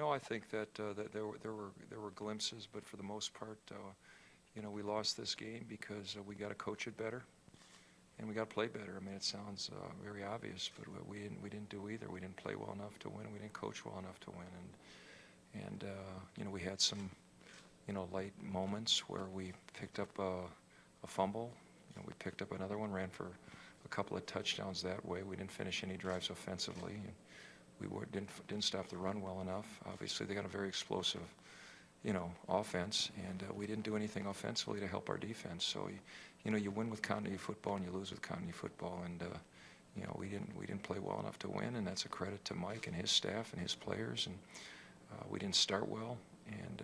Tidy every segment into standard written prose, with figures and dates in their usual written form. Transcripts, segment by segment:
No, I think that there were glimpses, but for the most part, we lost this game because we got to coach it better and we got to play better. I mean, it sounds very obvious, but we didn't do either. We didn't play well enough to win. We didn't coach well enough to win, and we had some light moments where we picked up a fumble. We picked up another one, ran for a couple of touchdowns that way. We didn't finish any drives offensively. And we didn't stop the run well enough. Obviously, they got a very explosive, offense, and we didn't do anything offensively to help our defense. So, you win with continuity football and you lose with continuity football, and we didn't play well enough to win, and that's a credit to Mike and his staff and his players. And we didn't start well, and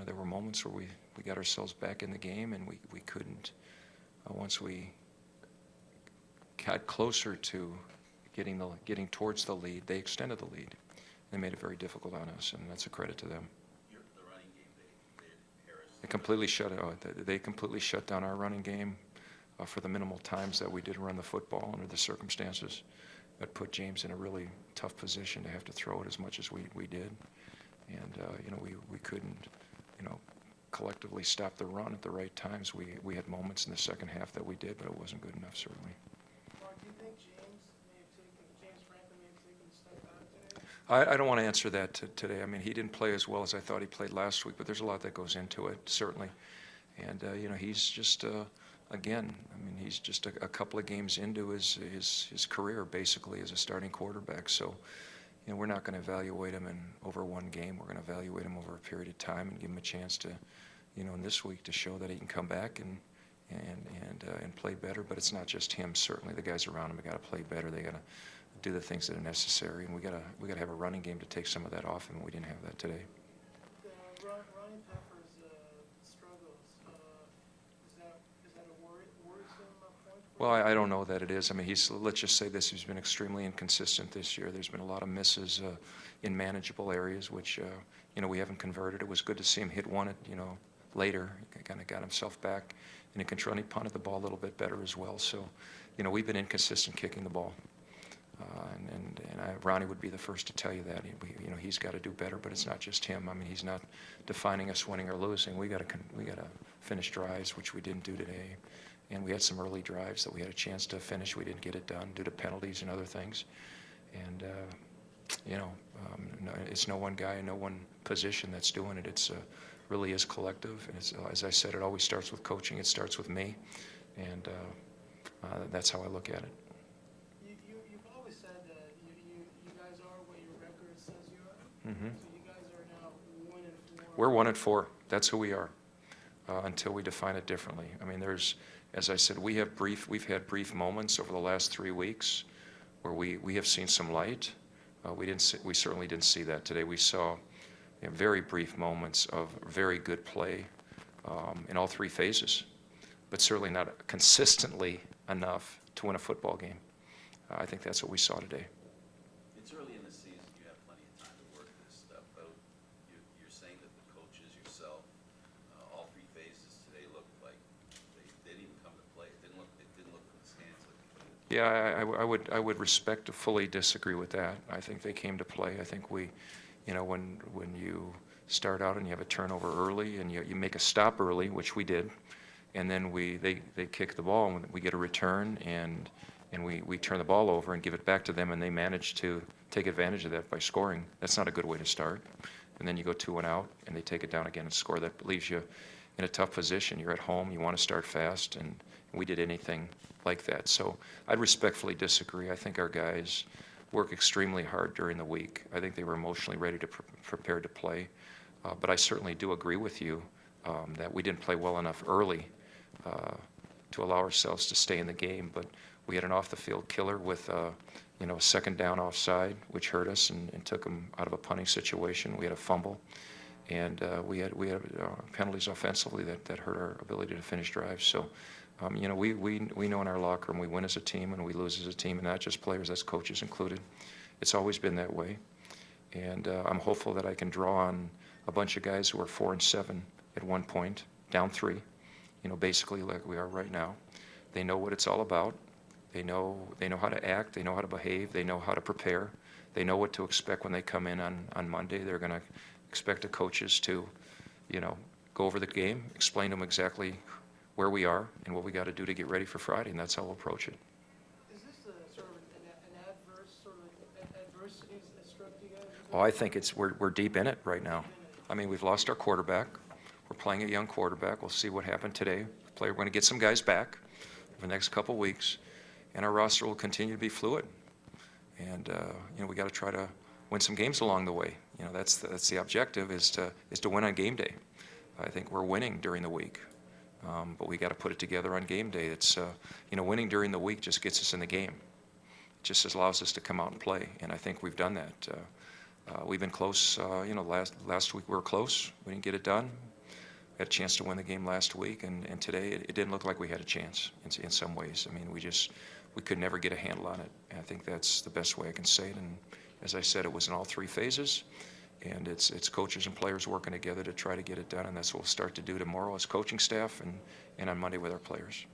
there were moments where we got ourselves back in the game, and we couldn't. Once we got closer to getting towards the lead, they extended the lead. They made it very difficult on us, and that's a credit to them. The running game, They completely shut down our running game for the minimal times that we did run the football under the circumstances. That put James in a really tough position to have to throw it as much as we did, and we couldn't collectively stop the run at the right times. We had moments in the second half that we did, but it wasn't good enough, certainly. Mark, do you think James Franklin may have taken a step back today? I don't want to answer that today. I mean, he didn't play as well as I thought he played last week, but there's a lot that goes into it, certainly. And, he's just, again, I mean, he's just a couple of games into his career, basically, as a starting quarterback. So, we're not going to evaluate him over one game. We're going to evaluate him over a period of time and give him a chance to, in this week, to show that he can come back and play better. But it's not just him. Certainly, the guys around him have got to play better. They got to do the things that are necessary, and we got to have a running game to take some of that off, and we didn't have that today. Ronnie Pepper's struggles, is that a worrisome point? Well, I don't know that it is. I mean, let's just say this, he's been extremely inconsistent this year. There's been a lot of misses in manageable areas, which, we haven't converted. It was good to see him hit one, later. He kind of got himself back in control, and he punted the ball a little bit better as well. So, we've been inconsistent kicking the ball. Ronnie would be the first to tell you that. He's got to do better, but it's not just him. I mean, he's not defining us winning or losing. We got to finish drives, which we didn't do today. And we had some early drives that we had a chance to finish. We didn't get it done due to penalties and other things. And, it's no one guy, no one position that's doing it. It's really is collective. And it's, as I said, it always starts with coaching. It starts with me. And that's how I look at it. You've always said that you guys are what your record says you are. Mm-hmm. So you guys are now 1-4. We're 1-4. That's who we are until we define it differently. I mean, as I said, we've had brief moments over the last 3 weeks where we have seen some light. We certainly didn't see that today. We saw very brief moments of very good play in all three phases, but certainly not consistently enough to win a football game. I think that's what we saw today. It's early in the season. You have plenty of time to work this stuff out. You're saying that the coaches, yourself, all three phases today looked like they didn't even come to play. It didn't look from the stands like. Yeah, I would respectfully disagree with that. I think they came to play. I think when you start out and you have a turnover early and you make a stop early, which we did, and then they kick the ball and we get a return and we turn the ball over and give it back to them, and they manage to take advantage of that by scoring. That's not a good way to start. And then you go 2 and out and they take it down again and score. That leaves you in a tough position. You're at home, you want to start fast, and we did anything like that. So I'd respectfully disagree. I think our guys work extremely hard during the week. I think they were emotionally ready to prepare to play. But I certainly do agree with you that we didn't play well enough early to allow ourselves to stay in the game. But we had an off-the-field killer with a second down offside, which hurt us and took them out of a punting situation. We had a fumble, and we had penalties offensively that hurt our ability to finish drives. So, we know in our locker room we win as a team and we lose as a team, and not just players, that's coaches included. It's always been that way, and I'm hopeful that I can draw on a bunch of guys who are 4-7 at one point, down 3, basically like we are right now. They know what it's all about. They know how to act. They know how to behave. They know how to prepare. they know what to expect when they come in on Monday. They're going to expect the coaches to, you know, go over the game, explain to them exactly where we are and what we got to do to get ready for Friday, and that's how we'll approach it. Is this a sort of an adverse, sort of adversity that struck you guys? Oh, I think we're deep in it right now. I mean, we've lost our quarterback. We're playing a young quarterback. We'll see what happened today. We're going to get some guys back over the next couple of weeks, and our roster will continue to be fluid. And you know, we got to try to win some games along the way. You know, that's the objective is to win on game day. I think we're winning during the week, but we got to put it together on game day. It's you know, winning during the week just gets us in the game. It just allows us to come out and play, and I think we've done that. We've been close. You know, last week we were close. We didn't get it done. We had a chance to win the game last week, and today it didn't look like we had a chance in some ways. I mean, we could never get a handle on it. And I think that's the best way I can say it. And as I said, it was in all three phases, and it's coaches and players working together to try to get it done, and that's what we'll start to do tomorrow as coaching staff and on Monday with our players.